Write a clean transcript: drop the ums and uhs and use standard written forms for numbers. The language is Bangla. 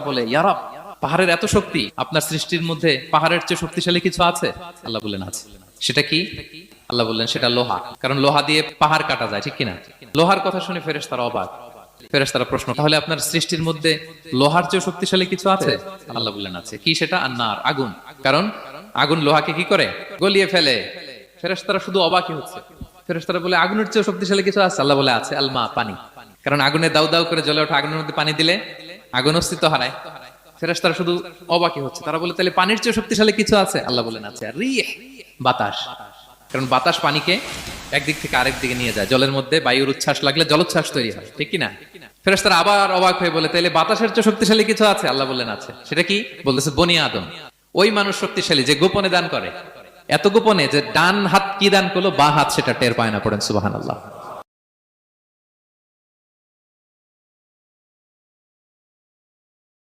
বলে, ইয়া রাব, পাহাড়ের এত শক্তি, আপনার সৃষ্টির মধ্যে পাহাড়ের চেয়ে শক্তিশালী কিছু আছে? আল্লাহ বললেন আছে। সেটা কি? আল্লাহ বললেন সেটা লোহা, কারণ লোহা দিয়ে পাহাড় কাটা যায়, ঠিক কিনা? লোহার কথা শুনে ফেরেশতারা অবাক। ফেরেশতারা প্রশ্ন, তাহলে আপনার সৃষ্টির মধ্যে লোহার চেয়ে শক্তিশালী কিছু আছে? আল্লাহ বললেন আছে। কি সেটা? আন্নার, আগুন। কারণ আগুন লোহাকে কি করে? গলিয়ে ফেলে। ফেরেশতারা শুধু অবাকই হচ্ছে। ফেরেশতারা বলে, আগুনের চেয়ে শক্তিশালী কিছু আছে? আল্লাহ বলে আছে, আলমা, পানি। কারণ আগুনে দাউ দাউ করে জ্বলে ওঠা আগুনের মধ্যে পানি দিলে আগুন অস্তিত্ব হারায়। ফেরেশতারা শুধু অবাকই হচ্ছে। তারা বলে, তাহলে পানির চেয়ে শক্তিশালী কিছু আছে? আল্লাহ বলেন আছে, রিহ, বাতাস। কারণ বাতাস পানিকে একদিক থেকে আরেক দিকে নিয়ে যায়। জলের মধ্যে বায়ুর উচ্ছ্বাস লাগলে জলোচ্ছ্বাস তৈরি হয়, ঠিক কিনা? ফেরেশতারা আবার অবাক হয়ে বলে, তাহলে বাতাসের চেয়ে শক্তিশালী কিছু আছে? আল্লাহ বললেন আছে। সেটা কি? বলতেছে বনি আদম। ওই মানুষ শক্তিশালী যে গোপনে দান করে, এত গোপনে যে ডান হাত কি দান করলো, বা হাত সেটা টের পায় না। পড়েন সুবহানাল্লাহ।